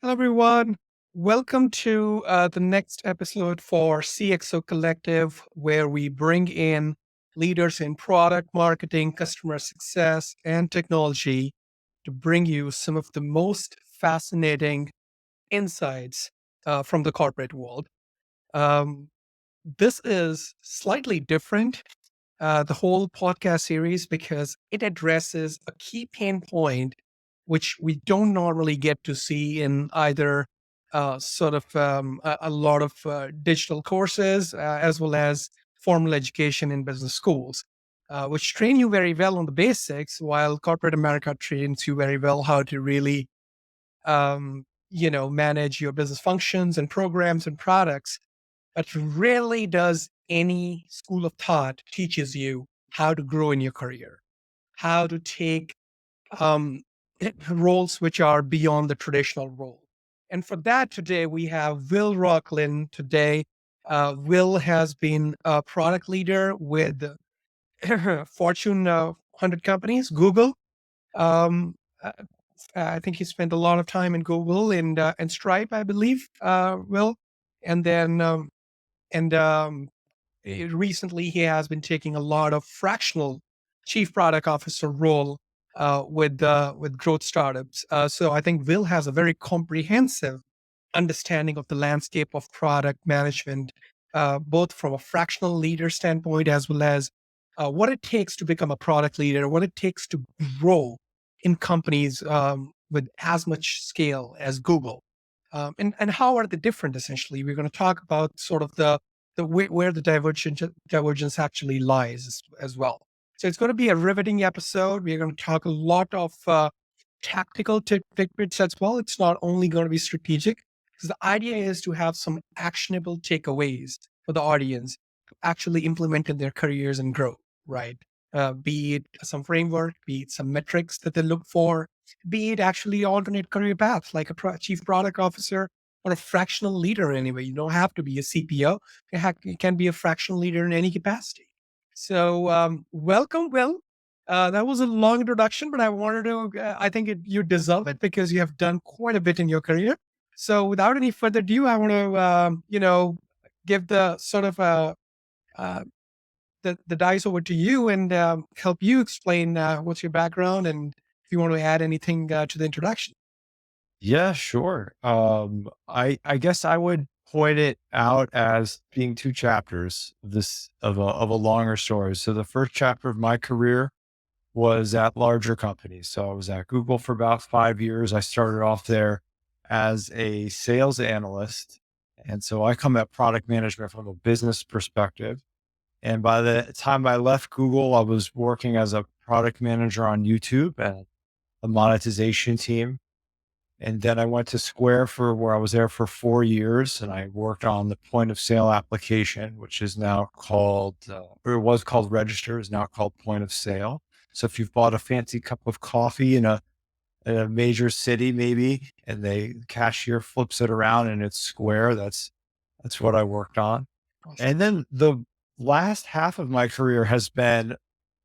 Hello, everyone. Welcome to the next episode for CXO Collective, where we bring in leaders in product marketing, customer success, and technology to bring you some of the most fascinating insights from the corporate world. Um, this is slightly different, the whole podcast series, because it addresses a key pain point which we don't normally get to see in either a lot of digital courses as well as formal education in business schools, which train you very well on the basics, while corporate America trains you very well how to really manage your business functions and programs and products. But rarely does any school of thought teaches you how to grow in your career, how to take um, roles which are beyond the traditional role. And for that, today we have Will Rocklin. Today, Will has been a product leader with Fortune 100 companies, Google. Um, uh, I think he spent a lot of time in Google and Stripe, I believe. Will, and then and recently he has been taking a lot of fractional chief product officer role with growth startups. So I think Will has a very comprehensive understanding of the landscape of product management, both from a fractional leader standpoint as well as what it takes to become a product leader, what it takes to grow in companies with as much scale as Google. And how are they different? Essentially, we're going to talk about sort of where the divergence actually lies as well. So it's going to be a riveting episode. We're going to talk a lot of tactical tidbits as well. It's not only going to be strategic, because the idea is to have some actionable takeaways for the audience to actually implement in their careers and grow, right? Be it some framework, be it some metrics that they look for, be it actually alternate career paths like a chief product officer or a fractional leader anyway. You don't have to be a CPO. You can be a fractional leader in any capacity. So welcome, Will. That was a long introduction, but I wanted to, you deserve it because you have done quite a bit in your career. So without any further ado, I want to, give the sort of uh, the dice over to you and help you explain what's your background and if you want to add anything to the introduction. Yeah, sure. I guess I would point it out as being two chapters of a longer story. So the first chapter of my career was at larger companies. So I was at Google for about 5 years. I started off there as a sales analyst. And so I come at product management from a business perspective. And by the time I left Google, I was working as a product manager on YouTube and a monetization team. And then I went to Square for where I was there for 4 years and I worked on the point of sale application, which is now called, or it was called Register, is now called Point of Sale. So if you've bought a fancy cup of coffee in a major city, maybe, and the cashier flips it around and it's Square, that's what I worked on. Awesome. And then the last half of my career has been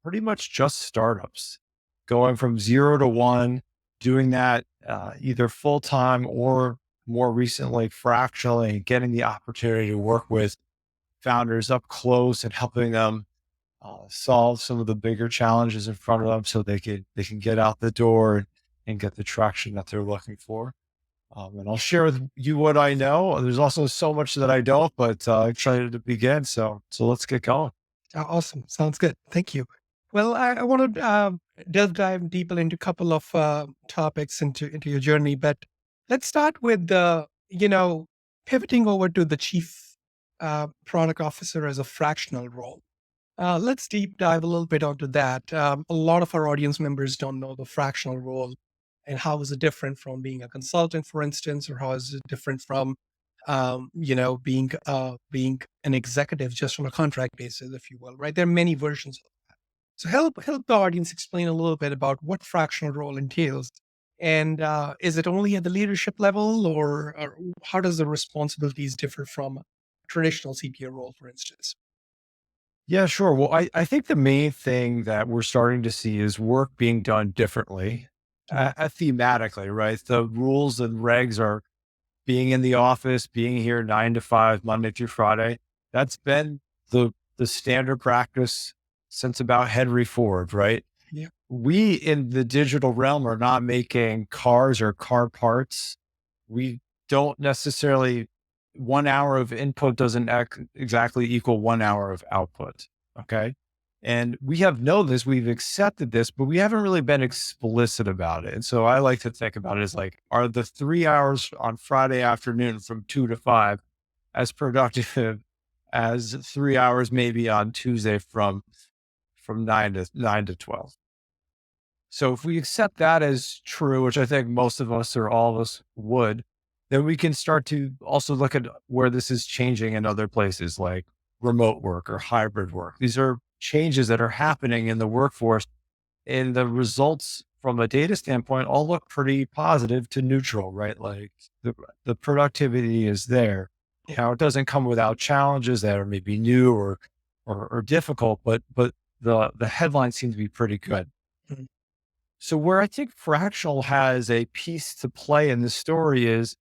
pretty much just startups, going from 0 to 1, doing that either full time or more recently fractionally, getting the opportunity to work with founders up close and helping them solve some of the bigger challenges in front of them, so they can get out the door and get the traction that they're looking for. And I'll share with you what I know. There's also so much that I don't, but excited to begin. So let's get going. Awesome. Sounds good. Thank you. Well, I want to dive deeper into a couple of topics into your journey, but let's start with the pivoting over to the chief product officer as a fractional role. Let's deep dive a little bit onto that. A lot of our audience members don't know the fractional role and how is it different from being a consultant, for instance, or how is it different from, being an executive just on a contract basis, if you will. Right? There are many versions. So help the audience explain a little bit about what fractional role entails, and is it only at the leadership level, or how does the responsibilities differ from a traditional CPO role, for instance? Yeah, sure. Well, I think the main thing that we're starting to see is work being done differently. thematically, right? The rules and regs are being in the office, being here 9 to 5, Monday through Friday. That's been the standard practice since about Henry Ford, right? Yeah. We in the digital realm are not making cars or car parts. We don't necessarily, 1 hour of input doesn't exactly equal 1 hour of output. Okay. And we have known this, we've accepted this, but we haven't really been explicit about it. And so I like to think about it as like, are the 3 hours on Friday afternoon from 2 to 5 as productive as 3 hours maybe on Tuesday from 9 to 12? So if we accept that as true, which I think most of us or all of us would, then we can start to also look at where this is changing in other places like remote work or hybrid work. These are changes that are happening in the workforce, and the results from a data standpoint all look pretty positive to neutral, right? Like the productivity is there. Yeah. Now it doesn't come without challenges that are maybe new or difficult, but the headlines seem to be pretty good. Mhm. So where I think fractional has a piece to play in the story is,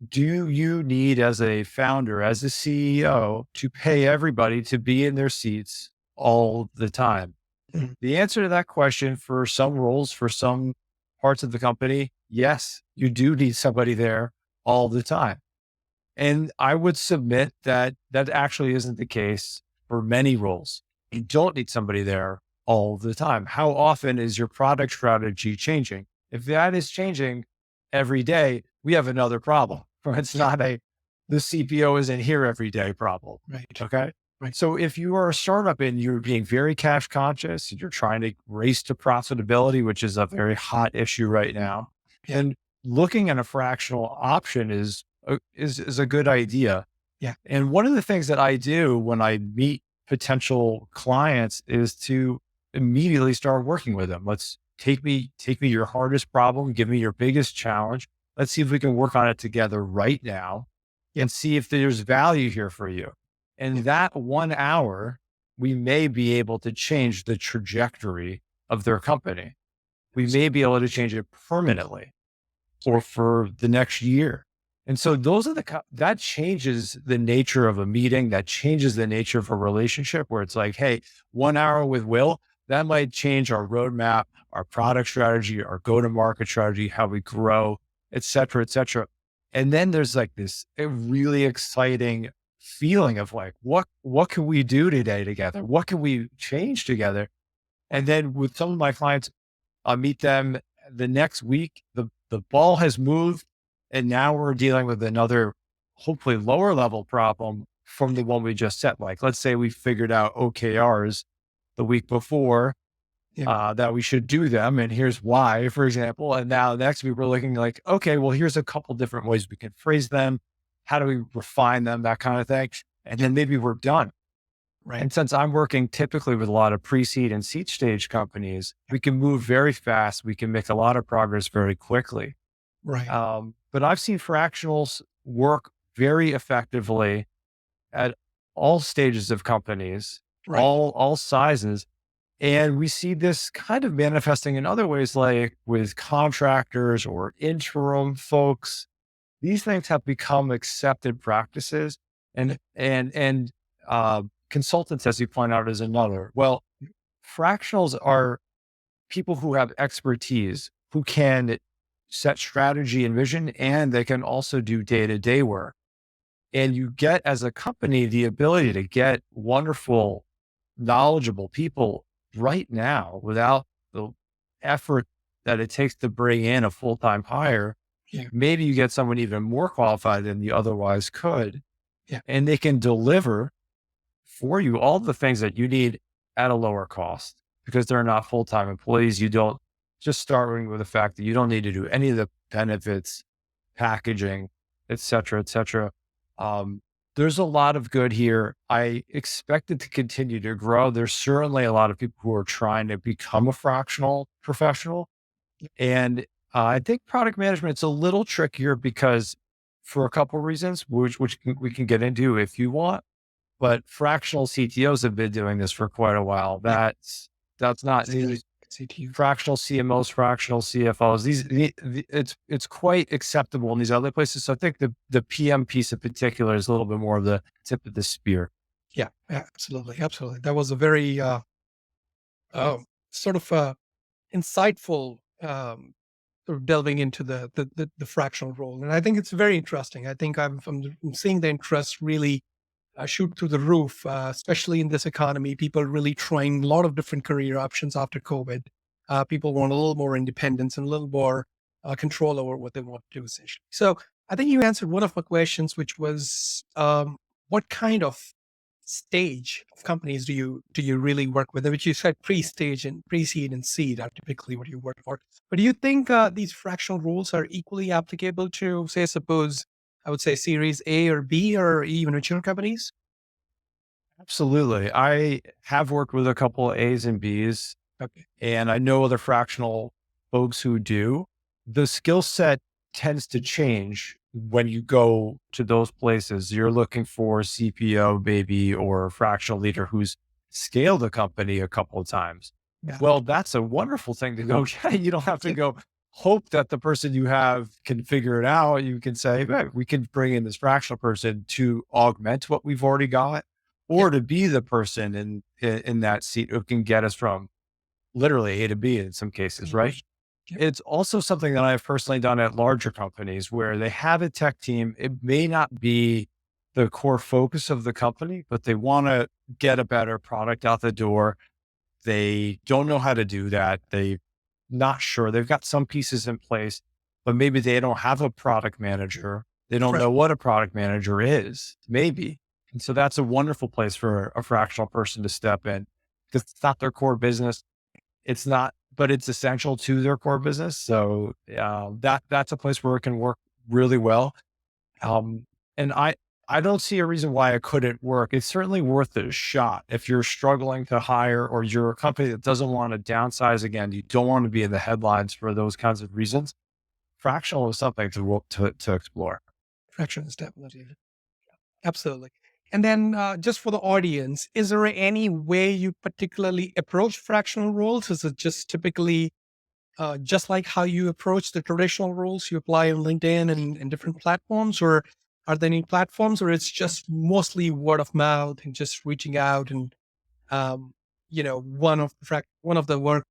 do you need as a founder, as a CEO, to pay everybody to be in their seats all the time? Mhm. The answer to that question for some roles, for some parts of the company, yes, you do need somebody there all the time. And I would submit that that actually isn't the case for many roles. You don't need somebody there all the time. How often is your product strategy changing? If that is changing every day, we have another problem. It's Yeah. not a the CPO isn't here every day problem. Right. Okay. Right. So if you are a startup and you're being very cash conscious, and you're trying to race to profitability, which is a very hot issue right now, Yeah. then looking at a fractional option is a good idea. Yeah. And one of the things that I do when I meet potential clients is to immediately start working with them. Let's take me your hardest problem, give me your biggest challenge. Let's see if we can work on it together right now Yeah. and see if there's value here for you. Yeah. And that 1 hour, we may be able to change the trajectory of their company. We may be able to change it permanently or Right. for the next year. And so those are that changes the nature of a meeting, that changes the nature of a relationship where it's like, hey, 1 hour with Will, that might change our roadmap, our product strategy, our go-to-market strategy, how we grow, et cetera, et cetera. And then there's like this a really exciting feeling of like, what can we do today together? What can we change together? And then with some of my clients, I'll meet them the next week. The ball has moved, and now we're dealing with another, hopefully lower level problem from the one we just set. Like, let's say we figured out OKRs the week before Yeah. that we should do them, and here's why, for example. And now next week we're looking like, okay, well, here's a couple different ways we can phrase them. How do we refine them? That kind of thing. And Yeah. then maybe we're done. Right. And since I'm working typically with a lot of pre-seed and seed stage companies, Yeah. we can move very fast. We can make a lot of progress very quickly. Right. But I've seen fractionals work very effectively at all stages of companies, Right. all sizes. And we see this kind of manifesting in other ways, like with contractors or interim folks. These things have become accepted practices, Yeah. and consultants, as you point out, is another. Well, fractionals are people who have expertise, who can set strategy and vision, and they can also do day to day work. And you get, as a company, the ability to get wonderful, knowledgeable people right now without the effort that it takes to bring in a full time hire. Yeah. Maybe you get someone even more qualified than you otherwise could, Yeah. and they can deliver for you all the things that you need at a lower cost because they're not full time employees. You don't, just starting with the fact that you don't need to do any of the benefits, packaging, et cetera, et cetera. There's a lot of good here. I expect it to continue to grow. There's certainly a lot of people who are trying to become a fractional professional. And I think product management's a little trickier because for a couple of reasons, we can get into if you want. But fractional CTOs have been doing this for quite a while. Yeah. That's not That's good. news. CTU. fractional CMOs, fractional CFOs. It's quite acceptable in these other places. So I think the PM piece in particular is a little bit more of the tip of the spear. Yeah, yeah, absolutely, absolutely. That was a very uh, sort of insightful sort of delving into the fractional role, and I think it's very interesting. I think I'm seeing the interest really shoot through the roof, especially in this economy. People are really trying a lot of different career options after COVID. People want a little more independence and a little more control over what they want to do, essentially. So I think you answered one of my questions, which was what kind of stage of companies do you really work with? Which you said pre-stage and pre-seed and seed are typically what you work for. But do you think these fractional roles are equally applicable to, say, suppose I would say Series A or B or even mature companies? Absolutely. I have worked with a couple of A's and B's, Okay. and I know other fractional folks who do. The skill set tends to change when you go to those places. You're looking for a CPO, maybe, or a fractional leader who's scaled a company a couple of times. Yeah. Well, that's a wonderful thing to go get. You don't have to go hope that the person you have can figure it out. You can say, "Hey, we can bring in this fractional person to augment what we've already got, Yeah. or to be the person in that seat who can get us from literally A to B in some cases, right?" Mhm. Yep. It's also something that I've personally done at larger companies where they have a tech team. It may not be the core focus of the company, but they want to get a better product out the door. They don't know how to do that. They not sure. They've got some pieces in place, but maybe they don't have a product manager. They don't Right. know what a product manager is, maybe. And so that's a wonderful place for a fractional person to step in because it's not their core business. It's not, but it's essential to their core business. So that's a place where it can work really well. Yeah. And I don't see a reason why it couldn't work. It's certainly worth a shot. If you're struggling to hire or you're a company that doesn't want to downsize again, you don't want to be in the headlines for those kinds of reasons. Fractional is something to explore. Fraction is definitely absolutely. And then just for the audience, is there any way you particularly approach fractional roles? Is it just typically just like how you approach the traditional roles you apply on LinkedIn and different platforms, or are there any platforms, or it's just mostly word of mouth and just reaching out and one of the work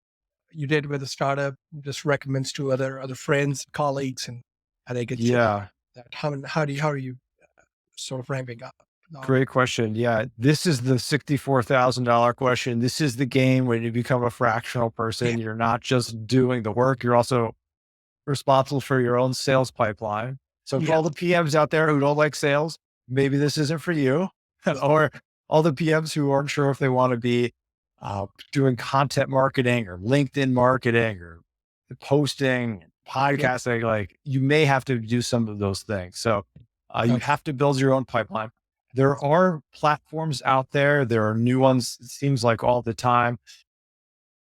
you did with a startup just recommends to other friends, colleagues, and they get you Yeah. that. How are you sort of ramping up? No. Great question. Yeah. This is the $64,000 question. This is the game when you become a fractional Yeah, person. You're not just doing the work, you're also responsible for your own sales pipeline. So for yeah, all the PMs out there who don't like sales, maybe this isn't for you. yeah, Or all the PMs who aren't sure if they want to be doing content marketing or LinkedIn marketing or posting, yeah. podcasting, like you may have to do some of those things. So you Okay. have to build your own pipeline. There are platforms out there. There are new ones, it seems like all the time.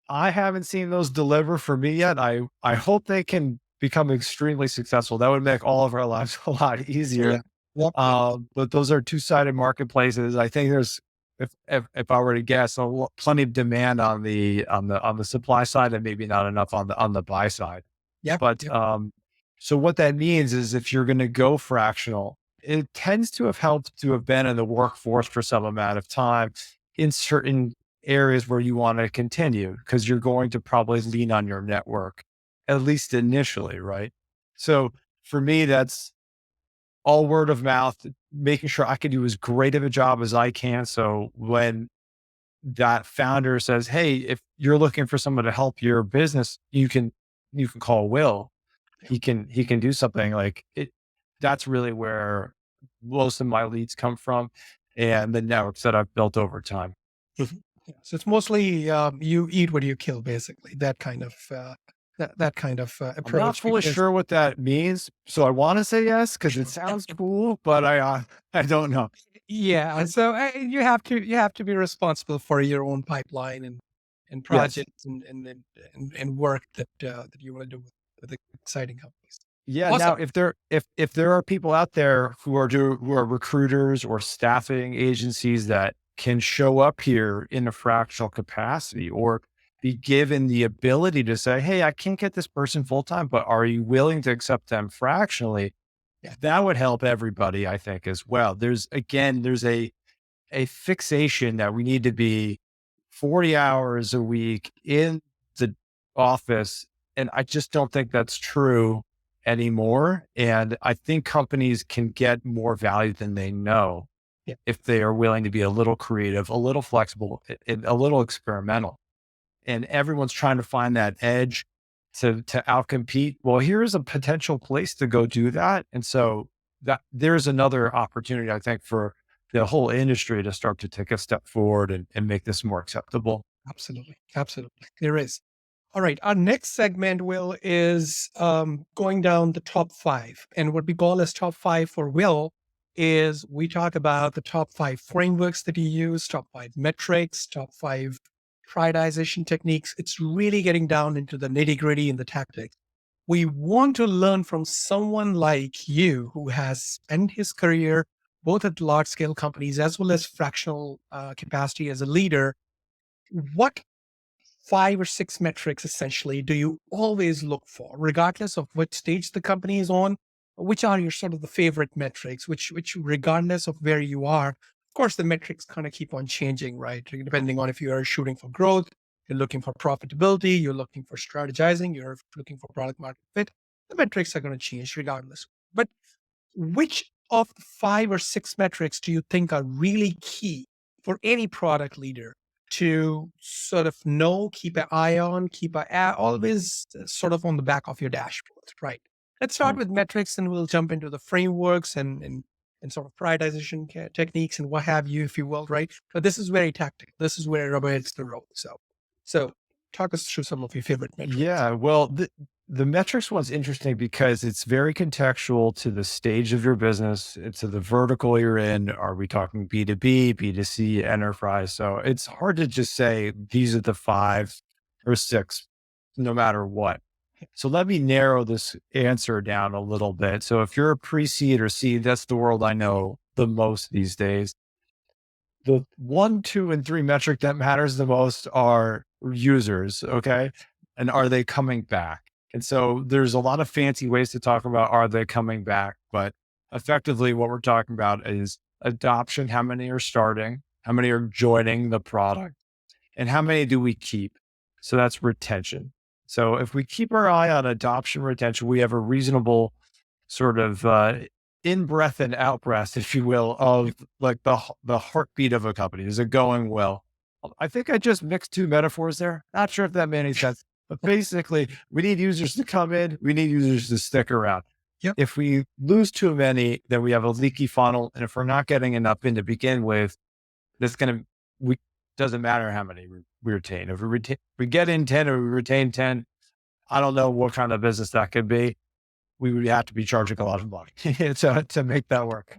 I haven't seen those deliver for me yet. I hope they can become extremely successful. That would make all of our lives a lot Yeah. easier. Yep. But those are two-sided marketplaces. I think there's, if I were to guess, plenty of demand on the supply side, and maybe not enough on the buy side. Yep. But Yep. so what that means is if you're going to go fractional, it tends to have helped to have been in the workforce for some amount of time in certain areas where you want to continue because you're going to probably lean on your network, at least initially, right? So for me, that's all word of mouth, making sure I can do as great of a job as I can. So when that founder says, "Hey, if you're looking for someone to help your business, you can call Will. He can do something like it." That's really where most of my leads come from, and the networks that I've built over time. Mhm. Yeah. So it's mostly you eat what you kill, basically. That kind of I'm not approach. fully Because sure what that means, so I want to say yes because it sounds cool, but I don't know. yeah, so you have to be responsible for your own pipeline and Yes. projects and work that you want to do with the exciting companies. Yeah. Now, Awesome. if there are people out there who are recruiters or staffing agencies that can show up here in a fractional capacity, or be given the ability to say, hey, I can't get this person full time, but are you willing to accept them fractionally? Yeah. That would help everybody, I think, as well. There's a fixation that we need to be 40 hours a week in the office. And I just don't think that's true anymore. And I think companies can get more value than they know Yeah. if they are willing to be a little creative, a little flexible, and a little experimental. And everyone's trying to find that edge to outcompete. Well, here's a potential place to go do that. And so that there's another opportunity, I think, for the whole industry to start to take a step forward and make this more acceptable. Absolutely. Absolutely. There is. All right. Our next segment, Will, is going down the top five. And what we call as top five for Will is we talk about the top five frameworks that you use, top five metrics, top five prioritization techniques. It's really getting down into the nitty gritty and the tactics. We want to learn from someone like you who has spent his career both at large scale companies as well as fractional capacity as a leader. What five or six metrics essentially do you always look for, regardless of what stage the company is on? Which are your sort of the favorite metrics, which regardless of where you are, of course, the metrics kind of keep on changing, right? Depending on if you are shooting for growth, you're looking for profitability, you're looking for strategizing, you're looking for product market fit. The metrics are going to change regardless. But which of the five or six metrics do you think are really key for any product leader to sort of know, keep an eye on, always sort of on the back of your dashboard, right? Let's start Mm. with metrics and we'll jump into the frameworks and sort of prioritization techniques and what have you, if you will, right? But this is very tactical. This is where rubber hits the road. So talk us through some of your favorite metrics. Yeah, well, the metrics one's interesting because it's very contextual to the stage of your business, to the vertical you're in. Are we talking B2B, B2C, enterprise? So it's hard to just say these are the five or six, no matter what. So let me narrow this answer down a little bit. So if you're a pre-seed or seed, that's the world I know the most these days. The one, two, and three metric that matters the most are users. Okay. And are they coming back? And so there's a lot of fancy ways to talk about are they coming back? But effectively, what we're talking about is adoption. How many are starting? How many are joining the product? And how many do we keep? So that's retention. So if we keep our eye on adoption retention, we have a reasonable sort of in breath and out breath, if you will, of like the heartbeat of a company. Is it going well? I think I just mixed two metaphors there. Not sure if that made any sense, but basically, we need users to come in. We need users to stick around. Yep. If we lose too many, then we have a leaky funnel, and if we're not getting enough in to begin with, that's going to we doesn't matter how many we retain. If we get in 10 or we retain 10, I don't know what kind of business that could be. We would have to be charging a lot of money to make that work.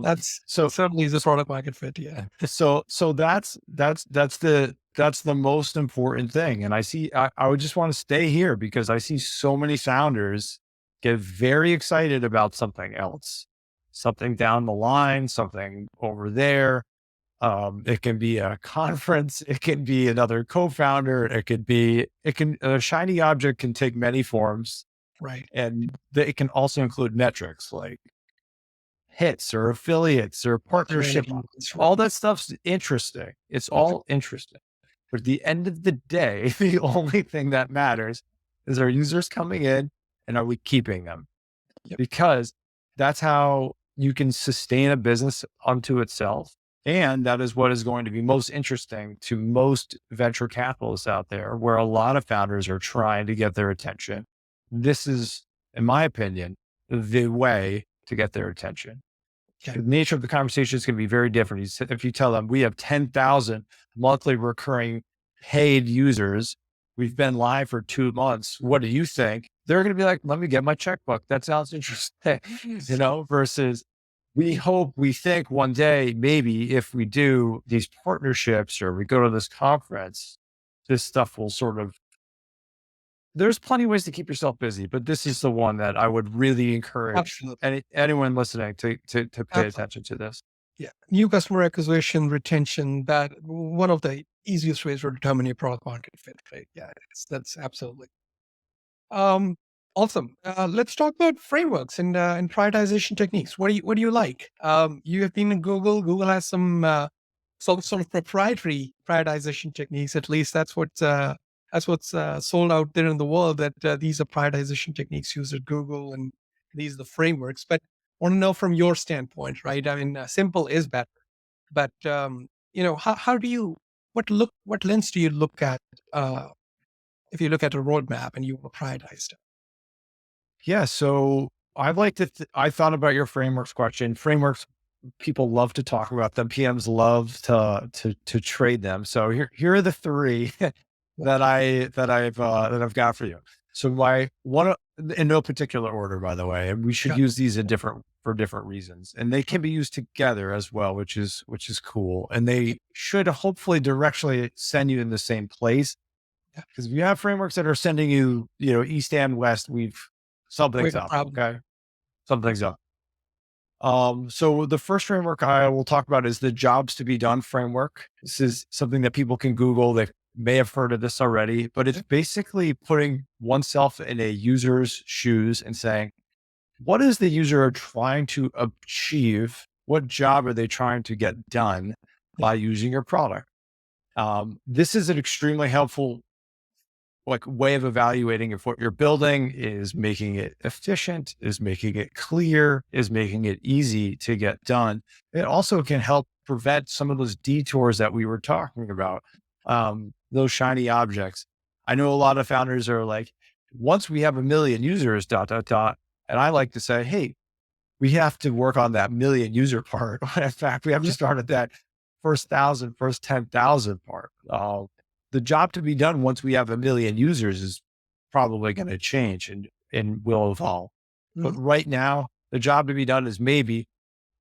That's So certainly the product market fit. Yeah. so that's the most important thing. And I would just want to stay here because I see so many founders get very excited about something else, something down the line, something over there. It can be a conference, it can be another co-founder, a shiny object can take many forms. Right. And it can also include metrics like hits or affiliates or Training partnership. models, All right. that stuff's interesting. It's all interesting. But at the end of the day, the only thing that matters is our users coming in and are we keeping them? Yep. Because that's how you can sustain a business unto itself. And that is what is going to be most interesting to most venture capitalists out there, where a lot of founders are trying to get their attention. This is, in my opinion, the way to get their attention. Okay. The nature of the conversation is going to be very different. If you tell them we have 10,000 monthly recurring paid users, we've been live for 2 months. What do you think? They're going to be like, let me get my checkbook. That sounds interesting, versus we think one day, maybe if we do these partnerships or we go to this conference, this stuff will there's plenty of ways to keep yourself busy, but this is the one that I would really encourage Absolutely. anyone listening to pay Absolutely. attention to this. Yeah. New customer acquisition, retention, that one of the easiest ways to determine your product market fit, right? Yeah, that's absolutely. Um, awesome. Let's talk about frameworks and prioritization techniques. What do you like? You have been in Google. Google has some sort of proprietary prioritization techniques. At least that's what's sold out there in the world. That these are prioritization techniques used at Google, and these are the frameworks. But I want to know from your standpoint, right? I mean, simple is better, but how do you what lens do you look at? If you look at a roadmap and you want to prioritize it. Yeah. So I like to, I thought about your frameworks question. Frameworks, people love to talk about them. PMs love to trade them. So here are the three Yeah, that I've got for you. So my one in no particular order, by the way, and we should yeah, use these in different for different reasons, and they sure. can be used together as well, which is cool. And they should hopefully directionally send you in the same place. Yeah, Because if you have frameworks that are sending you, east and west, we something's got a up. problem. Okay, something's up. So the first framework I will talk about is the jobs to be done framework. This is something that people can Google. They may have heard of this already, but it's Yeah, basically putting oneself in a user's shoes and saying, what is the user trying to achieve? What job are they trying to get done yeah, by using your product? This is an extremely helpful way of evaluating if what you're building is making it efficient, is making it clear, is making it easy to get done. It also can help prevent some of those detours that we were talking about, those shiny objects. I know a lot of founders are like, once we have a million users, dot, dot, dot. And I like to say, hey, we have to work on that million user part. In fact, we have to yeah, start at that first thousand, first 10,000 part. The job to be done once we have a million users is probably going to change and will evolve. But mhm, right now, the job to be done is maybe,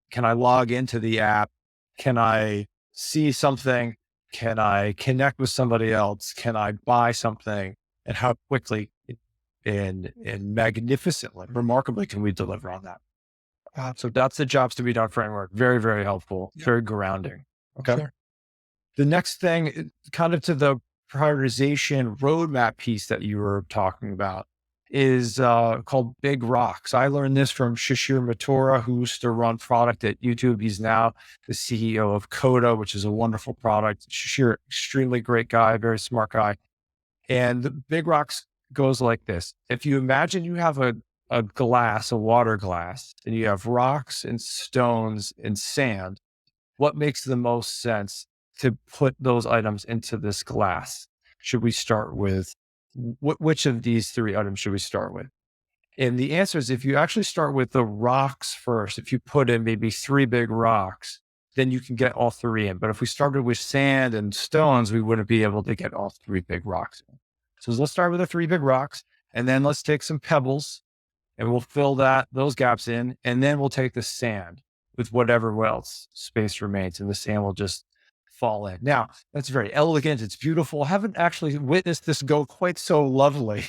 can I log into the app? Can I see something? Can I connect with somebody else? Can I buy something? And how quickly and magnificently, remarkably can we deliver on that? got it. So that's the jobs to be done framework. Very, very helpful, Yeah, very grounding. Okay. sure. The next thing, kind of to the prioritization roadmap piece that you were talking about, is called Big Rocks. I learned this from Shishir Matura, who used to run product at YouTube. He's now the CEO of Coda, which is a wonderful product. Shishir, extremely great guy, very smart guy. And the Big Rocks goes like this. If you imagine you have a glass, a water glass, and you have rocks and stones and sand, what makes the most sense to put those items into this glass? Should we start with which of these three items should we start with? And the answer is if you actually start with the rocks first, if you put in maybe three big rocks, then you can get all three in. But if we started with sand and stones, we wouldn't be able to get all three big rocks in. So let's start with the three big rocks, and then let's take some pebbles and we'll fill those gaps in, and then we'll take the sand with whatever else space remains, and the sand will just fall in. Now, that's very elegant. It's beautiful. I haven't actually witnessed this go quite so lovely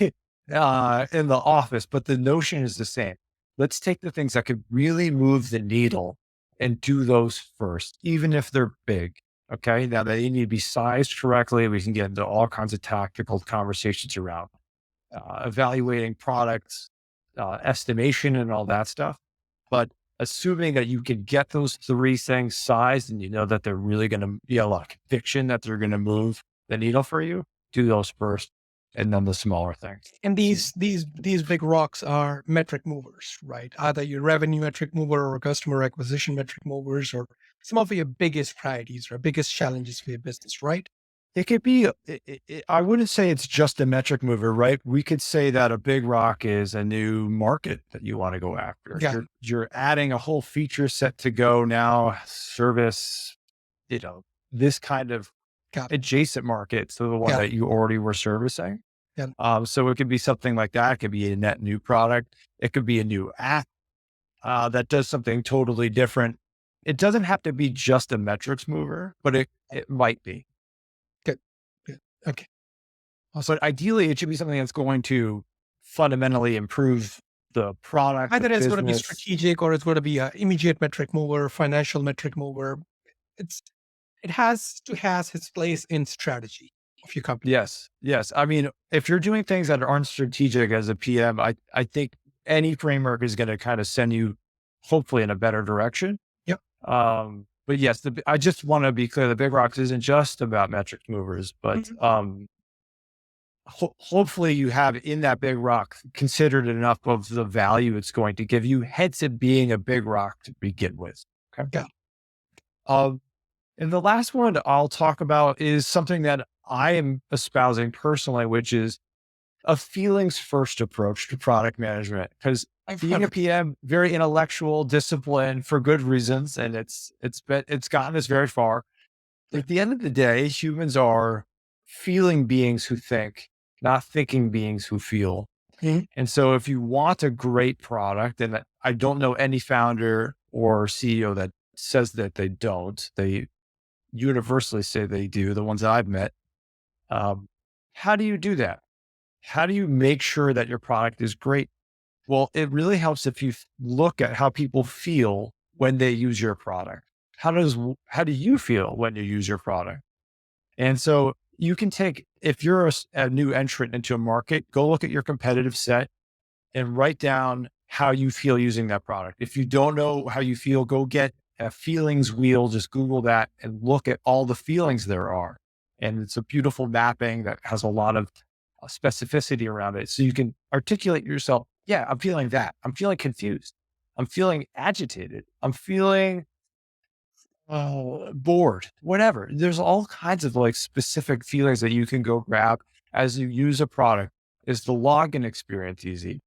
in the office, but the notion is the same. Let's take the things that could really move the needle and do those first, even if they're big. Okay. Now they need to be sized correctly. We can get into all kinds of tactical conversations around evaluating products, estimation, and all that stuff. But assuming that you can get those three things sized and you know that they're really going to be a lot of conviction that they're going to move the needle for you, do those first and then the smaller things. And these big rocks are metric movers, right? Either your revenue metric mover or customer acquisition metric movers, or some of your biggest priorities or biggest challenges for your business, right? It could be, I wouldn't say it's just a metric mover, right? We could say that a big rock is a new market that you want to go after. Got it. You're adding a whole feature set to go now, service, this kind of Got it. adjacent market to the one Got it. that you already were servicing. Got it. So it could be something like that. It could be a net new product. It could be a new app that does something totally different. It doesn't have to be just a metrics mover, but it might be. Good. Good. Okay. Awesome. But ideally, it should be something that's going to fundamentally improve the product, the Either it's going to be business. strategic or it's going to be a immediate metric mover, financial metric mover. It's it has to has its place in strategy of your company. Yes. Yes. I mean, if you're doing things that aren't strategic as a PM, I think any framework is going to kind of send you hopefully in a better direction. Yep. But yes, I just want to be clear. The big rocks isn't just about metrics movers, but, Mhm. hopefully you have in that big rock considered enough of the value it's going to give you, hence it being a big rock to begin with. Okay. Yeah. Um, and the last one I'll talk about is something that I am espousing personally, which is a feelings first approach to product management. Because I've being heard a of PM, very intellectual discipline for good reasons, and it's gotten us very far. it. At the end of the day, humans are feeling beings who think, not thinking beings who feel. Mhm. And so if you want a great product, and I don't know any founder or CEO that says that they don't, they universally say they do, the ones that I've met. Um, how do you do that? How do you make sure that your product is great? Well, it really helps if you look at how people feel when they use your product. How do you feel when you use your product? And so you can take, if you're a new entrant into a market, go look at your competitive set and write down how you feel using that product. If you don't know how you feel, go get a feelings wheel, just Google that and look at all the feelings there are. And it's a beautiful mapping that has a lot of specificity around it. So you can articulate yourself. Yeah, I'm feeling that. I'm feeling confused. I'm feeling agitated. I'm feeling bored, whatever. There's all kinds of like specific feelings that you can go grab as you use a product. Is the login experience easy?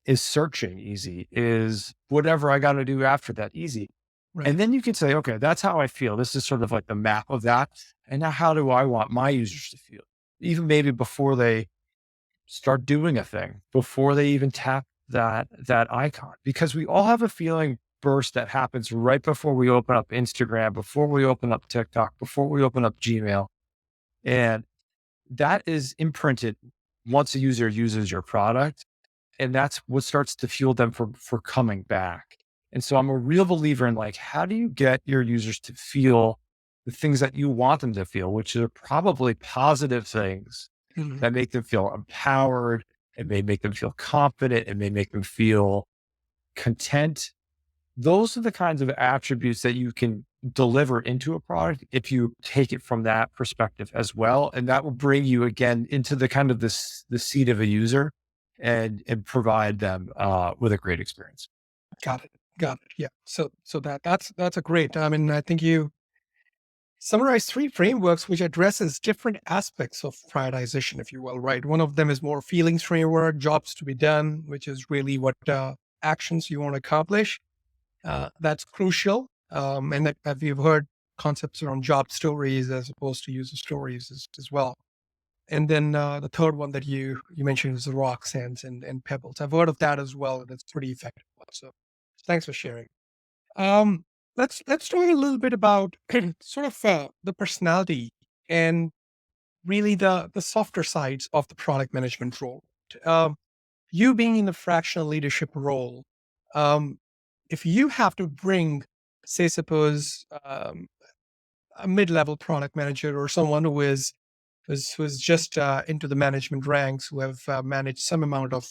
Is searching easy? Is whatever I got to do after that easy? Right. And then you can say, okay, that's how I feel. This is sort of like the map of that. And now how do I want my users to feel? Even maybe before they start doing a thing, before they even tap that icon. Because we all have a feeling burst that happens right before we open up Instagram, before we open up TikTok, before we open up Gmail. And that is imprinted once a user uses your product, and that's what starts to fuel them for coming back. And so I'm a real believer in like, how do you get your users to feel the things that you want them to feel, which are probably positive things Mhm. that make them feel empowered. It may make them feel confident. It may make them feel content. Those are the kinds of attributes that you can deliver into a product if you take it from that perspective as well. And that will bring you again into the kind of the seat of a user and provide them with a great experience. Got it. Got it. Yeah. So that's a great. I mean, I think you summarize three frameworks which addresses different aspects of prioritization, if you will. Right. One of them is more feelings framework, jobs to be done, which is really what actions you want to accomplish. That's crucial. And that we've heard concepts around job stories as opposed to user stories as well. And then the third one that you mentioned is the rock sands and pebbles. I've heard of that as well. That's pretty effective one. So thanks for sharing. Um, let's talk a little bit about sort of the personality and really the softer sides of the product management role. Um, you being in the fractional leadership role, um, if you have to bring, say, suppose a mid-level product manager or someone who's just into the management ranks, who have managed some amount of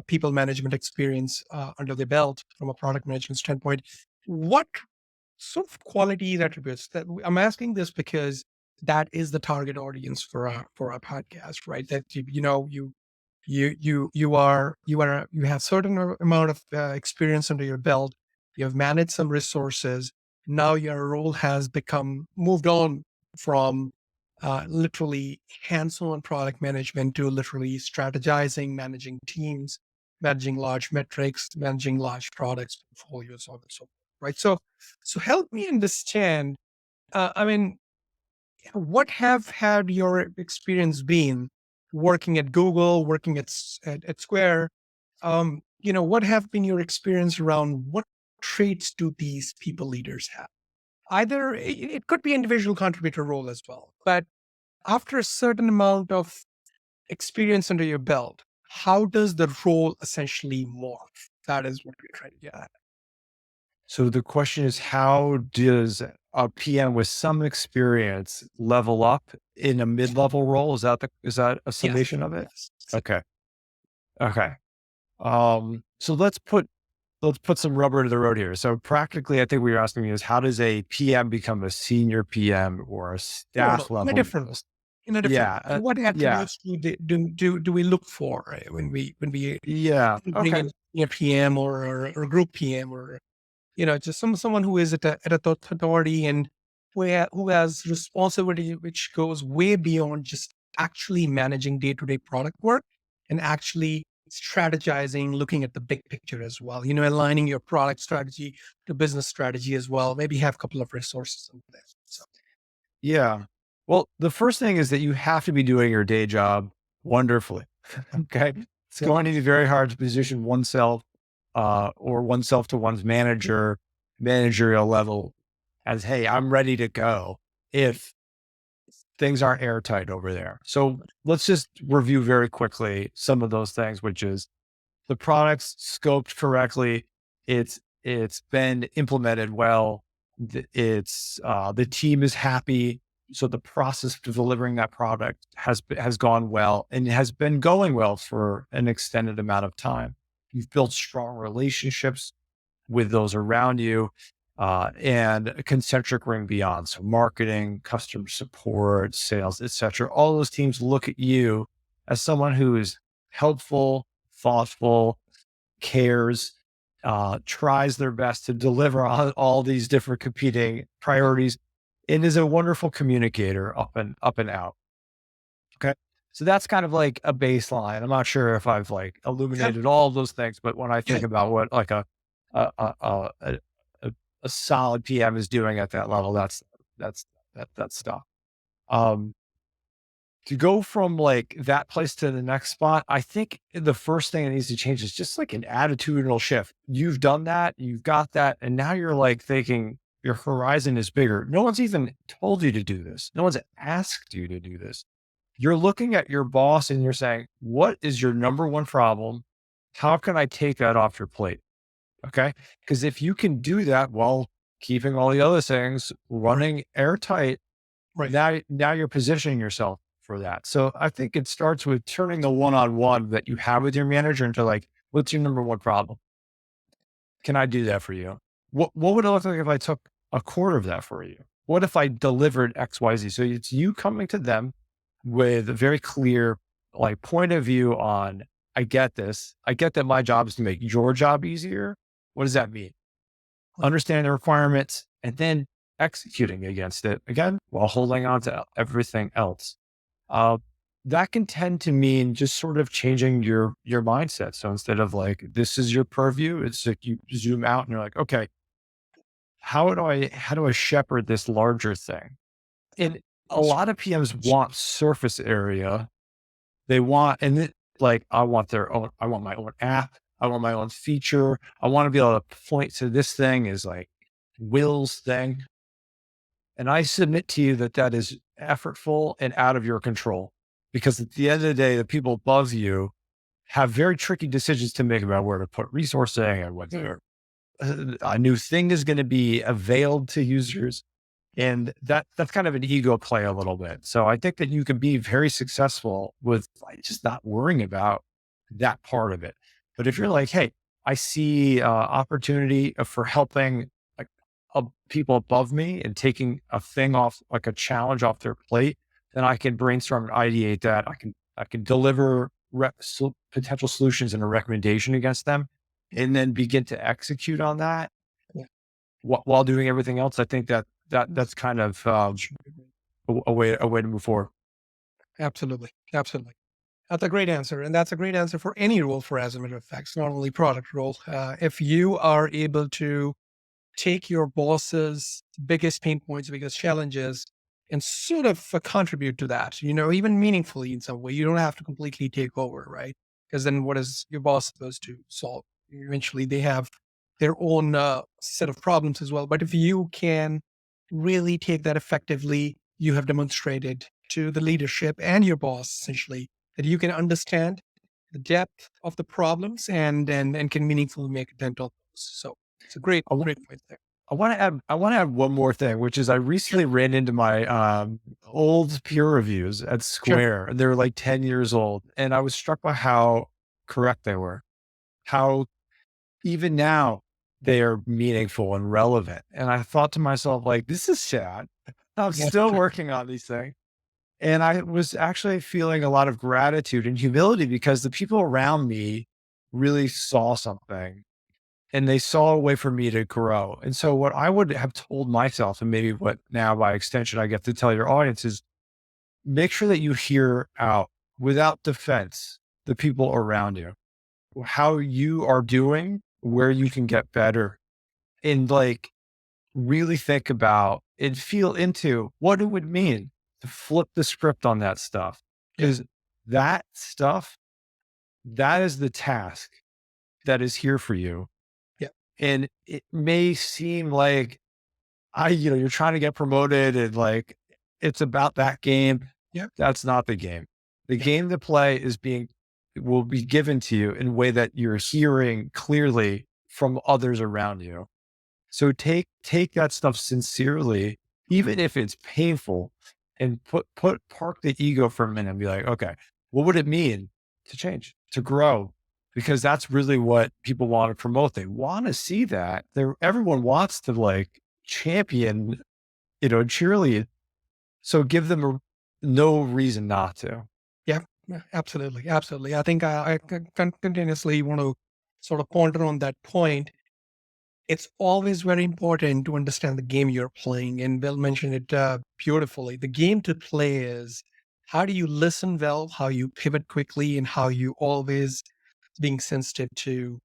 people management experience under their belt from a product management standpoint, what sort of qualities, attributes that I'm asking this because that is the target audience for our podcast, right? That you have certain amount of experience under your belt. You have managed some resources. Now your role has become moved on from literally hands-on product management to literally strategizing, managing teams, managing large metrics, managing large products, portfolios, so on and so forth. Right. So help me understand. I mean, what have had your experience been working at Google, working at Square? What have been your experience around what traits do these people leaders have? Either it could be individual contributor role as well, but after a certain amount of experience under your belt, how does the role essentially morph? That is what we're trying to get at. So the question is, how does a PM with some experience level up in a mid-level role? Is that a Yes, summation of it? yes, Okay. Okay. So let's put some rubber to the road here. So practically, I think what you're asking me is, how does a PM become a senior PM or a no, staff in a level? different way. In a different Yeah. way. What Yeah. attributes do we look for, right, when we Yeah. bring Okay. in a PM or group PM or just someone who is at a authority and who has responsibility which goes way beyond just actually managing day to day product work and actually strategizing, looking at the big picture as well. Aligning your product strategy to business strategy as well. Maybe have a couple of resources in there. So Yeah. Well, the first thing is that you have to be doing your day job wonderfully. Okay. It's yeah, going to be very hard to position oneself or oneself to one's managerial level as, hey, I'm ready to go if things aren't airtight over there. So let's just review very quickly some of those things, which is the product's scoped correctly. It's been implemented well. The team is happy. So the process of delivering that product has gone well and has been going well for an extended amount of time. You've built strong relationships with those around you, and a concentric ring beyond. So marketing, customer support, sales, etc. All those teams look at you as someone who is helpful, thoughtful, cares, tries their best to deliver on all these different competing priorities, and is a wonderful communicator up and out. Okay. So that's kind of like a baseline. I'm not sure if I've like yeah, illuminated all of those things, but when I yeah, think about what like a a a, a, a a solid PM is doing at that level, that's that stuff. Um, to go from like that place to the next spot, I think the first thing that needs to change is just like an attitudinal shift. You've done that, you've got that, and now you're like thinking your horizon is bigger. No one's even told you to do this. No one's asked you to do this. You're looking at your boss and you're saying, what is your number one problem? How can I take that off your plate? Okay. Because if you can do that while keeping all the other things right, running airtight, right. now you're positioning yourself for that. So I think it starts with turning the one-on-one that you have with your manager into like, what's your number one problem? Can I do that for you? What would it look like if I took a quarter of that for you? What if I delivered XYZ? So it's you coming to them with a very clear like point of view on, I get this. I get that my job is to make your job easier. What does that mean? Right. Understanding the requirements and then executing against it again while holding on to everything else. Uh, that can tend to mean just sort of changing your mindset. So instead of like this is your purview, it's like you zoom out and you're like, okay, how do I shepherd this larger thing? And a That's lot of PMs want surface area. They want like I want my own app. I want my own feature. I want to be able to point to this thing as like Will's thing. And I submit to you that that is effortful and out of your control because at the end of the day, the people above you have very tricky decisions to make about where to put resourcing and whether a new thing is going to be availed to users. And that's kind of an ego play a little bit. So I think that you can be very successful with like, just not worrying about that part of it. But if you're like, hey, I see opportunity for helping like people above me and taking a thing off, like a challenge off their plate, then I can brainstorm and ideate that. I can deliver potential solutions and a recommendation against them, and then begin to execute on that yeah. while doing everything else. I think that's kind of a way to move forward. Absolutely, absolutely. That's a great answer, and that's a great answer for any role, for as a matter of fact, not only product role. If you are able to take your boss's biggest pain points, biggest challenges, and sort of contribute to that, even meaningfully in some way. You don't have to completely take over, right? Because then what is your boss supposed to solve? Eventually, they have their own set of problems as well. But if you can really take that effectively, you have demonstrated to the leadership and your boss essentially that you can understand the depth of the problems and can meaningfully make a dent on those. So It's a great, I wa- great point there. I want to add one more thing, which is I Sure. recently ran into my old peer reviews at Sure. Square. And they were like 10 years old. And I was struck by how correct they were, how even now they are meaningful and relevant. And I thought to myself, like, this is sad. I'm Yeah. still working on these things. And I was actually feeling a lot of gratitude and humility because the people around me really saw something and they saw a way for me to grow. And so, what I would have told myself, and maybe what now by extension I get to tell your audience, is make sure that you hear out without defense the people around you, how you are doing, where you can get better, and like really think about and feel into what it would mean to flip the script on that stuff. Yeah. Because that stuff, that is the task that is here for you. Yeah. And it may seem like you're trying to get promoted and like it's about that game. Yeah. That's not the game. The Yeah. game to play will be given to you in a way that you're hearing clearly from others around you. So take that stuff sincerely, even if it's painful, and park the ego for a minute and be like, okay, what would it mean to change, to grow? Because that's really what people want to promote. They want to see that. Everyone wants to like champion, cheerlead. So give them no reason not to. Yeah. Yeah, absolutely. Absolutely. I think I continuously want to sort of ponder on that point. It's always very important to understand the game you're playing. And Bill mentioned it beautifully. The game to play is how do you listen well, how you pivot quickly, and how you always being sensitive to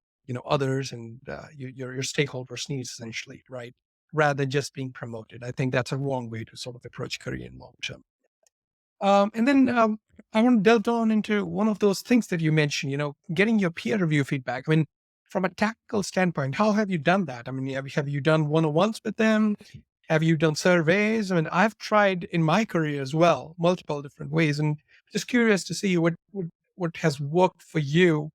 others and your stakeholders' needs, essentially, right? Rather than just being promoted. I think that's a wrong way to sort of approach career in long term. And then I want to delve down into one of those things that you mentioned, getting your peer review feedback. I mean, from a tactical standpoint, how have you done that? I mean, have you done one-on-ones with them? Have you done surveys? I mean, I've tried in my career as well, multiple different ways, and just curious to see what has worked for you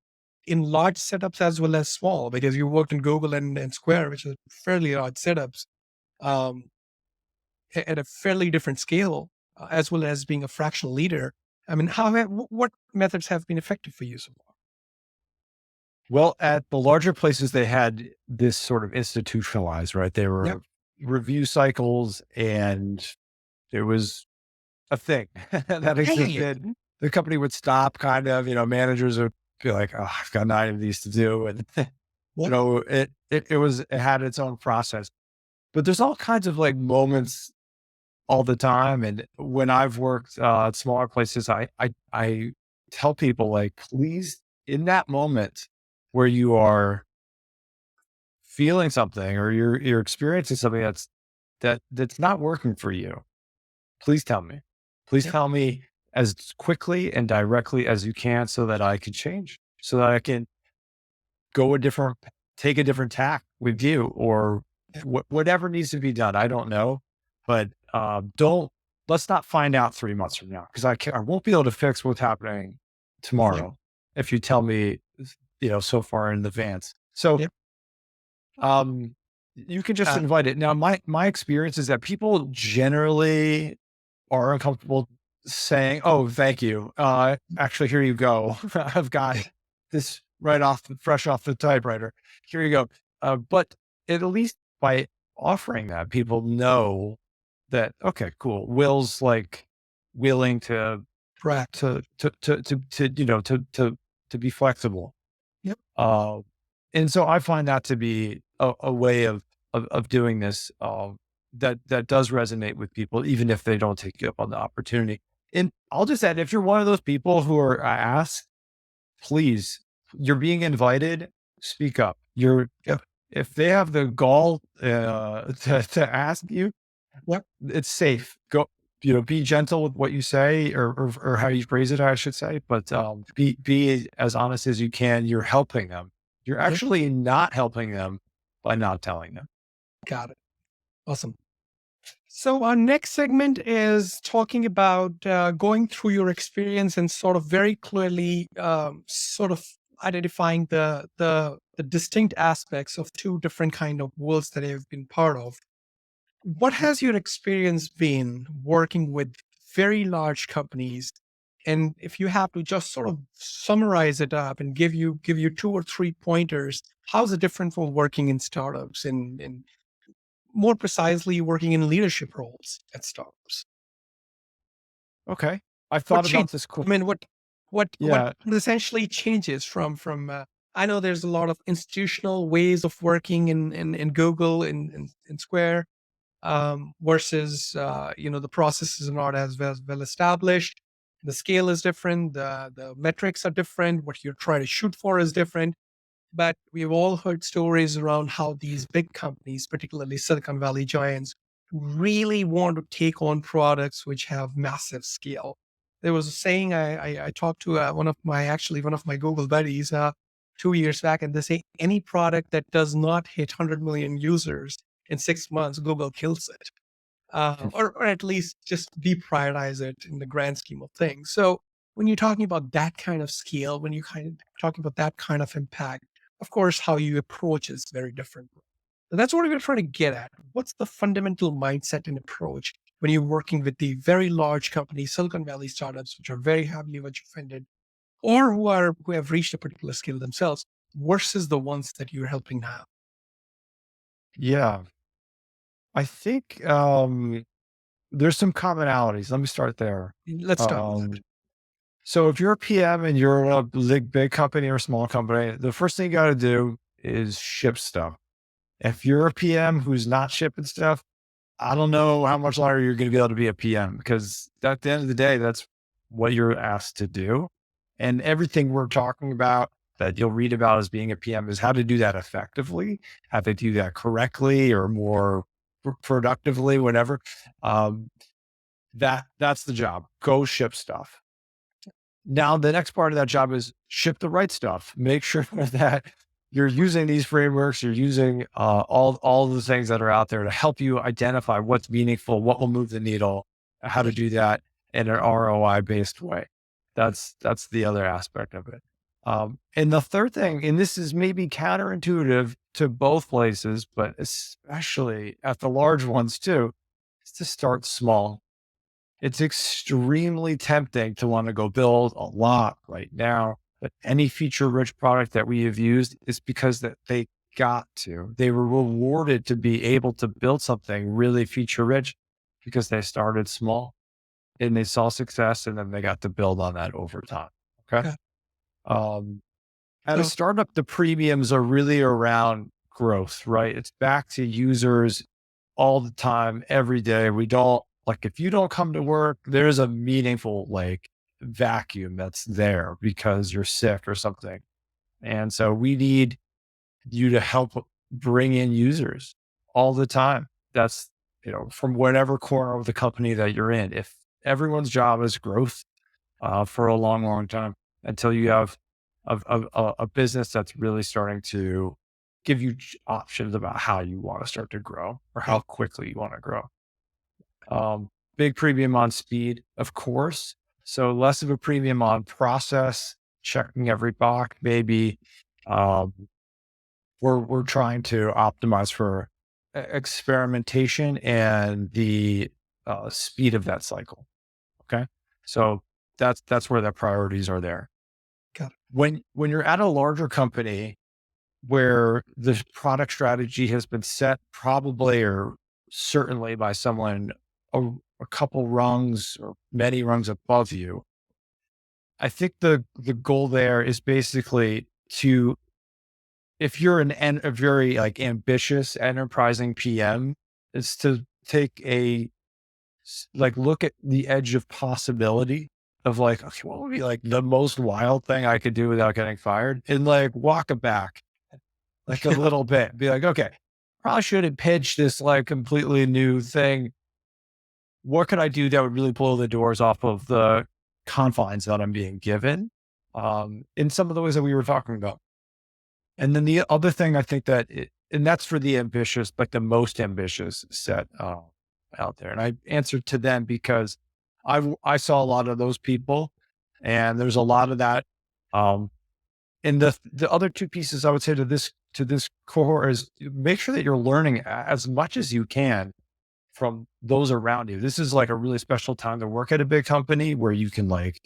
in large setups as well as small, because you worked in Google and Square, which are fairly large setups. Um, at a fairly different scale, as well as being a fractional leader. I mean, what methods have been effective for you so far? Well, at the larger places, they had this sort of institutionalized, right? They Yep. were review cycles and it was a thing that Yeah, yeah, existed. yeah. The company would stop kind of, managers would be like, oh, I've got 9 of these to do. And, Yep. it had its own process, but there's all kinds of like moments all the time. And when I've worked at smaller places, I tell people like, please, in that moment where you are feeling something or you're experiencing something that's not working for you, please tell me. Please Yep. tell me as quickly and directly as you can so that I can change, so that I can go take a different tack with you or Yep. whatever needs to be done. I don't know, but let's not find out 3 months from now because I won't be able to fix what's happening Yep. tomorrow if you tell me, so far in advance. So, Yep. um, you can just Uh, invite it. Now, my experience is that people generally are uncomfortable saying, "Oh, thank you. Actually, here you go. I've got this fresh off the typewriter. Here you go." But at least by offering that, people know that okay, cool. Will's like willing proactive. to be flexible. Yep. Uh, and so I find that to be a way of doing this that does resonate with people, even if they don't take you up on the opportunity. And I'll just add, if you're one of those people who are asked, please, you're being invited, speak up. Yep. If they have the gall to ask you, Yep. it's safe. Go, be gentle with what you say or how you phrase it, I should say, but be as honest as you can. You're helping them. You're Yep. actually not helping them by not telling them. Got it. Awesome. So our next segment is talking about going through your experience and sort of very clearly, sort of identifying the distinct aspects of two different kind of worlds that I've been part of. What has your experience been working with very large companies? And if you have to just sort of summarize it up and give you two or three pointers, how's it different from working in startups and more precisely working in leadership roles at startups? Okay. I What thought about changed? this. I mean, what Yeah. essentially changes from I know there's a lot of institutional ways of working in Google in Square, versus the processes are not as well established. The scale is different. The metrics are different. What you're trying to shoot for is different. But we've all heard stories around how these big companies, particularly Silicon Valley giants, really want to take on products which have massive scale. There was a saying I talked to one of my Google buddies 2 years back, and they say any product that does not hit 100 million users in 6 months, Google kills it, or at least just deprioritize it in the grand scheme of things. So when you're talking about that kind of scale, when you're kind of talking about that kind of impact, of course, how you approach is very different. And that's what we're trying to get at. What's the fundamental mindset and approach when you're working with the very large companies, Silicon Valley startups, which are very heavily venture funded, or who have reached a particular scale themselves, versus the ones that you're helping now? Yeah. I think there's some commonalities. Let me start there. Let's start with that. Um, so if you're a PM and you're in a big company or small company, the first thing you got to do is ship stuff. If you're a PM who's not shipping stuff, I don't know how much longer you're going to be able to be a PM, because at the end of the day, that's what you're asked to do. And everything we're talking about that you'll read about as being a PM is how to do that effectively, how to do that correctly or more productively, whatever. Um, that's the job. Go ship stuff. Now, the next part of that job is ship the right stuff. Make sure that you're using these frameworks, you're using all the things that are out there to help you identify what's meaningful, what will move the needle, how to do that in an ROI based way. That's the other aspect of it. And the third thing, and this is maybe counterintuitive to both places, but especially at the large ones too, is to start small. It's extremely tempting to want to go build a lot right now, but any feature rich product that we have used is because that they got to. They were rewarded to be able to build something really feature rich because they started small and they saw success and then they got to build on that over time. Okay. Okay. Um, at a So startup, the premiums are really around growth, right? It's back to users all the time, every day. We don't like if you don't come to work, there's a meaningful like vacuum that's there because you're sick or something. And so we need you to help bring in users all the time. That's, from whatever corner of the company that you're in. If everyone's job is growth for a long, long time until you have a business that's really starting to give you options about how you want to start to grow or how yeah, quickly you want to grow. Big premium on speed, of course. So less of a premium on process, checking every box. Maybe um, we're trying to optimize for experimentation and the speed of that cycle. Okay, so that's where the priorities are there. got it. When you're at a larger company where the product strategy has been set probably or certainly by someone a, a couple rungs or many rungs above you, I think the goal there is basically to if you're a very like ambitious enterprising PM, is to take like look at the edge of possibility of like, okay, what would be like the most wild thing I could do without getting fired, and like walk it back like a Yeah, little bit. Be like, okay, probably shouldn't pitch this like completely new thing. What could I do that would really blow the doors off of the confines that I'm being given? In some of the ways that we were talking about. And then the other thing I think and that's for the ambitious, like the most ambitious set out there. And I answered to them because I saw a lot of those people, and there's a lot of that. Um, And the other two pieces I would say to this cohort is make sure that you're learning as much as you can from those around you. This is like a really special time to work at a big company where you can like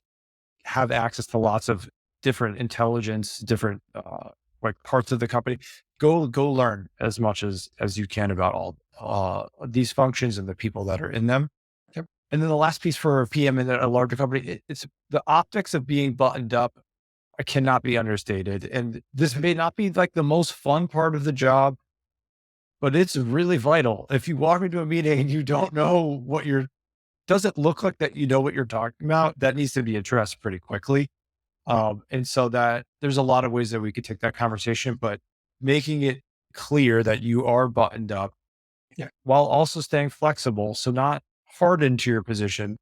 have access to lots of different intelligence, different like parts of the company. Go learn as much as you can about all these functions and the people that are in them. Yep. And then the last piece for a PM in a larger company, it's the optics of being buttoned up cannot be understated. And this may not be like the most fun part of the job, but it's really vital. If you walk into a meeting and you don't know what you're, doesn't look like that you know what you're talking about, that needs to be addressed pretty quickly. And so that there's a lot of ways that we could take that conversation, but making it clear that you are buttoned up Yeah. while also staying flexible. So not hardened to your position.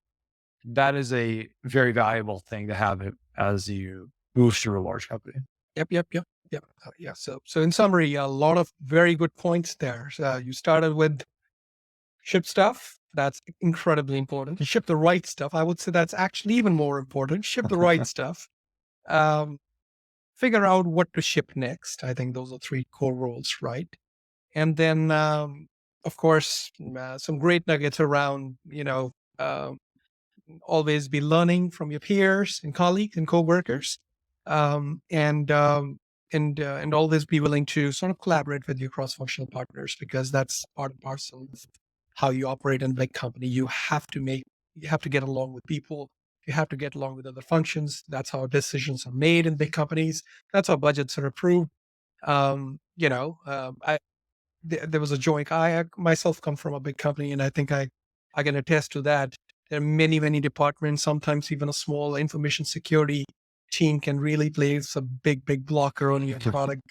That is a very valuable thing to have as you move through a large company. Yep, yep, yep, yep. Yeah. So in summary, a lot of very good points there. So you started with ship stuff. That's incredibly important. Ship the right stuff. I would say that's actually even more important. Ship the right stuff. Um, Figure out what to ship next. I think those are three core roles, right? And then, of course, some great nuggets around, always be learning from your peers and colleagues and coworkers, um, and um, and always be willing to sort of collaborate with your cross-functional partners, because that's part and parcel of how you operate in a big company. You have to get along with people. You have to get along with other functions. That's how decisions are made in big companies. That's how budgets are approved. I there was a joke. I myself come from a big company, and I think I can attest to that. There are many departments. Sometimes even a small information security team can really play a big blocker on your product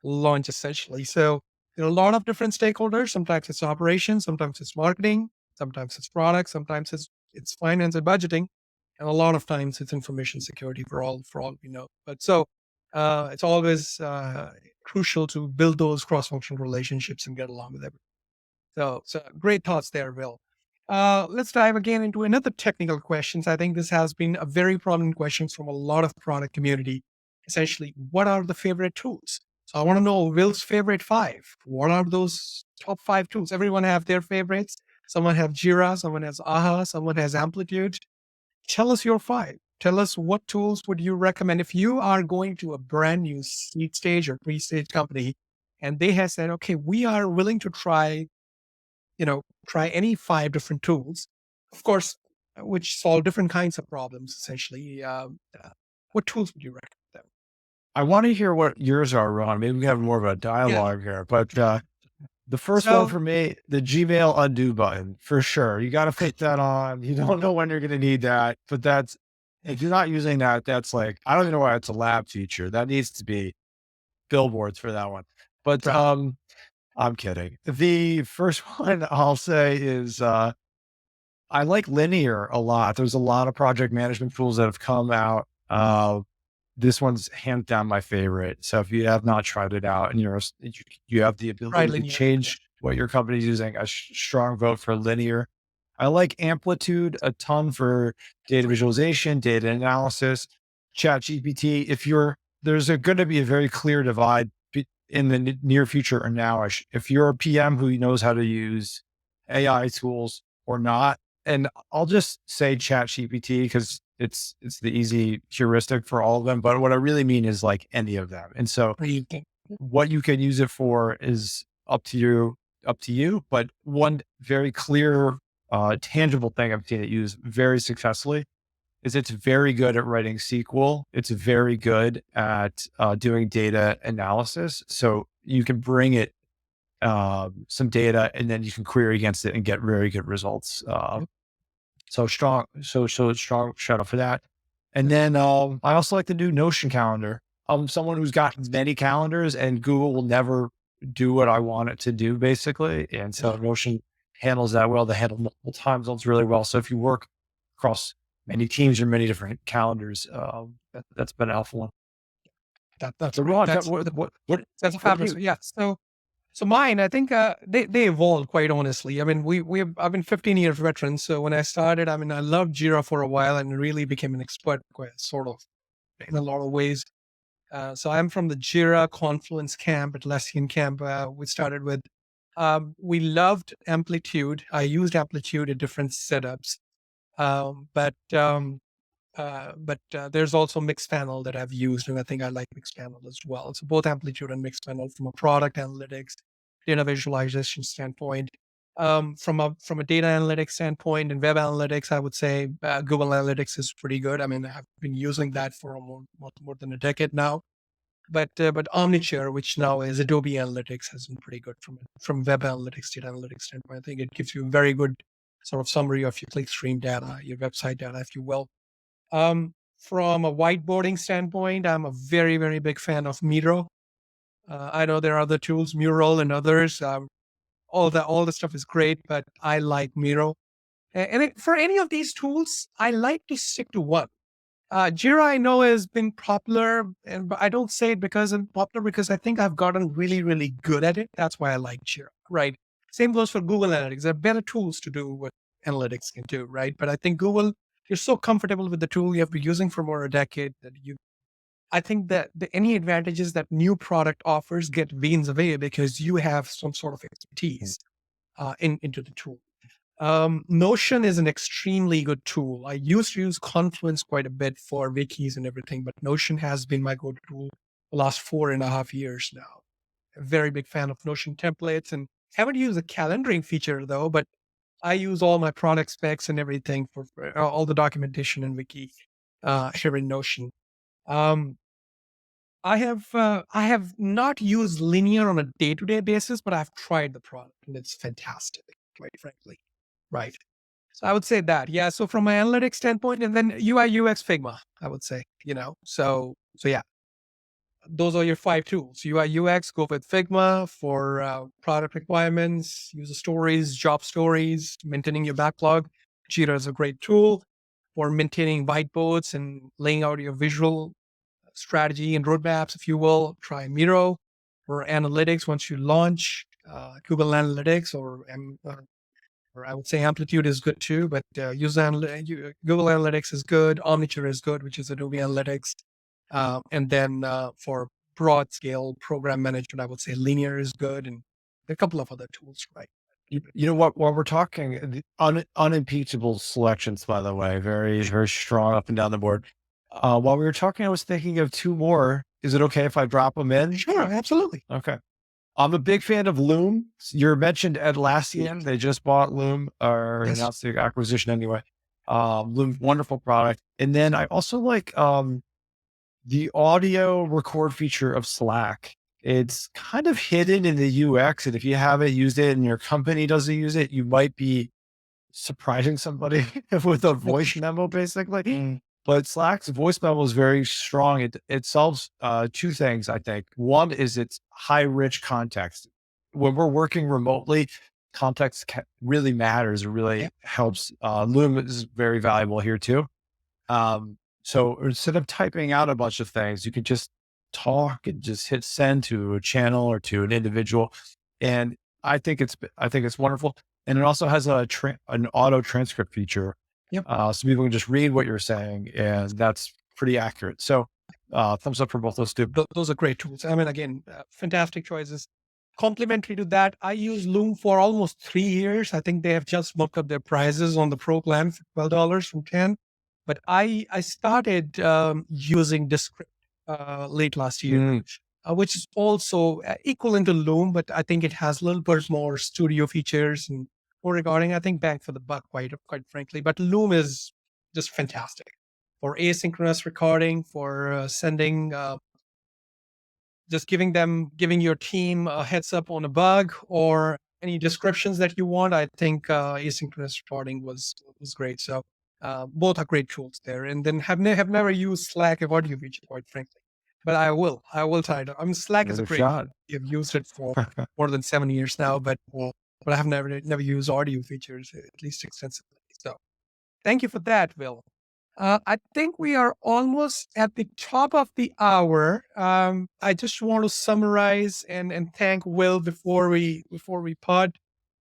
launch, essentially. So there are a lot of different stakeholders. Sometimes it's operations, sometimes it's marketing, sometimes it's product, sometimes it's finance and budgeting, and a lot of times it's information security for all we know. But so it's always crucial to build those cross-functional relationships and get along with everyone. So great thoughts there, Will. Let's dive again into another technical questions. I think this has been a very prominent question from a lot of product community. Essentially, what are the favorite tools? So I want to know Will's favorite five. What are those top five tools? Everyone have their favorites. Someone have Jira, someone has Aha, someone has Amplitude. Tell us your five. Tell us what tools would you recommend if you are going to a brand new seed stage or pre-stage company, and they have said, okay, we are willing to try any five different tools, of course, which solve different kinds of problems. Essentially, what tools would you recommend them? I want to hear what yours are, Ron. Maybe we have more of a Yeah. dialogue here, but the first one So for me, the Gmail undo button for sure. You got to put that on. You don't know when you're going to need that, but that's, if you're not using that, that's like, I don't even know why it's a lab feature. That needs to be billboards for that one. But right, I'm kidding. The first one I'll say is I like Linear a lot. There's a lot of project management tools that have come out. This one's hands down my favorite. So if you have not tried it out and you have the right, ability to linear. change what your company's using, a strong vote for Linear. I like Amplitude a ton for data visualization, data analysis, Chat GPT. If you're, there's going to be a very clear divide in the near future or nowish. If you're a PM who knows how to use AI tools or not, and I'll just say Chat GPT because it's the easy heuristic for all of them. But what I really mean is like any of them. And so You can- what you can use it for is up to you. But one very clear, tangible thing I've seen it used very successfully is it's very good at writing SQL. It's very good at doing data analysis. So you can bring it some data and then you can query against it and get very good results. Yep, So strong shout out for that. And then I also like the new Notion calendar. I'm someone who's got many calendars and Google will never do what I want it to do, basically. And so yeah, Notion handles that well. They handle multiple time zones really well. So if you work across many teams or many different calendars, that's been a helpful one. that's So great. Ron, That's the, that's a what do fabulous. you, Yeah. So mine, I think they evolved quite honestly. I mean, I've been 15 years veteran. So when I started, I mean, I loved Jira for a while and really became an expert, sort of, in a lot of ways. So I'm from the Jira Confluence camp, Atlassian camp. We started with. We loved Amplitude. I used Amplitude in different setups, but there's also Mixpanel that I've used, and I think I like Mixpanel as well. So both Amplitude and Mixpanel from a product analytics, data visualization standpoint. From a data analytics standpoint and web analytics, I would say Google Analytics is pretty good. I mean, I've been using that for more than a decade now. But Omniture, which now is Adobe Analytics, has been pretty good from web analytics, data analytics standpoint. I think it gives you a very good sort of summary of your clickstream data, your website data, if you will. From a whiteboarding standpoint, I'm a very, very big fan of Miro. I know there are other tools, Mural and others. All the stuff is great, but I like Miro. For any of these tools, I like to stick to one. Jira, I know, has been popular, but I don't say it because I'm popular, because I think I've gotten really, really good at it. That's why I like Jira, right? Same goes for Google Analytics. There are better tools to do what analytics can do, right? But I think Google, you're so comfortable with the tool you have been using for more a decade that I think that any advantages that new product offers get beans away because you have some sort of expertise into the tool. Notion is an extremely good tool. I used to use Confluence quite a bit for wikis and everything, but Notion has been my go-to tool the last 4.5 years now. A very big fan of Notion templates, and haven't used the calendaring feature though, but I use all my product specs and everything for all the documentation and wiki here in Notion. Um, I have not used Linear on a day-to-day basis, but I've tried the product and it's fantastic, quite frankly. Right. So I would say that. Yeah. So from an analytics standpoint, and then UI UX Figma, I would say, so yeah, those are your 5 tools. UI UX, go with Figma for product requirements, user stories, job stories, maintaining your backlog. Jira is a great tool for maintaining whiteboards and laying out your visual strategy and roadmaps, if you will. Try Miro for analytics once you launch Google Analytics, or I would say Amplitude is good too, but Google Analytics is good. Omniture is good, which is Adobe Analytics. And then for broad scale program management, I would say Linear is good, and a couple of other tools, right? You know what? While we're talking, the unimpeachable selections, by the way, very, very strong up and down the board. While we were talking, I was thinking of two more. Is it okay if I drop them in? Sure, absolutely. Okay. I'm a big fan of Loom. You mentioned Atlassian. They just bought Loom, or Yes. announced the acquisition anyway. Loom, wonderful product. And then I also like the audio record feature of Slack. It's kind of hidden in the UX. And if you haven't used it and your company doesn't use it, you might be surprising somebody with a voice memo, basically. But Slack's voice memo is very strong. It solves two things, I think. One is it's high rich context. When we're working remotely, context really matters. It Yeah. really helps. Loom is very valuable here too. So instead of typing out a bunch of things, you can just talk and just hit send to a channel or to an individual. And I think it's wonderful. And it also has an auto transcript feature. Yep. So people can just read what you're saying, and that's pretty accurate. So thumbs up for both those two. Those are great tools. I mean, again, fantastic choices. Complementary to that, I use Loom for almost 3 years. I think they have just bumped up their prices on the pro plan for $12 from 10. But I started using Descript late last year, Mm, which is also equivalent to Loom, but I think it has a little bit more studio features and more recording. I think bang for the buck, quite frankly. But Loom is just fantastic for asynchronous recording, for sending just giving your team a heads up on a bug or any descriptions that you want. I think asynchronous reporting was great. So both are great tools there. And then have never used Slack or audio feature, quite frankly, but I will try it. I mean, Slack give is it a a great. shot. I've used it for more than 7 years now, but I have never used audio features at least extensively. So thank you for that, Will. I think we are almost at the top of the hour. I just want to summarize and thank Will before we pod.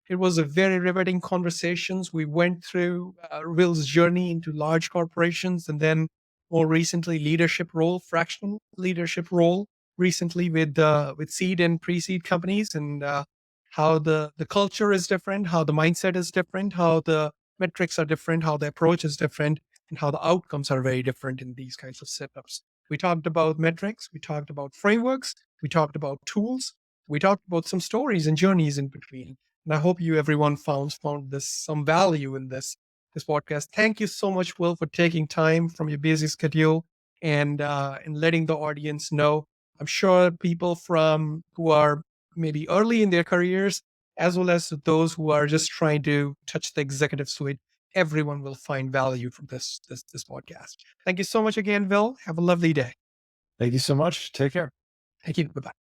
It was a very riveting conversations. We went through Will's journey into large corporations, and then more recently leadership role, fractional leadership role recently with seed and pre-seed companies, and how the culture is different, how the mindset is different, how the metrics are different, how the approach is different, and how the outcomes are very different in these kinds of setups. We talked about metrics, we talked about frameworks, we talked about tools, we talked about some stories and journeys in between. And I hope you everyone found this some value in this podcast. Thank you so much, Will, for taking time from your busy schedule and letting the audience know. I'm sure people from who are maybe early in their careers, as well as those who are just trying to touch the executive suite, everyone will find value from this podcast. Thank you so much again, Will. Have a lovely day. Thank you so much. Take care. Thank you. Bye bye.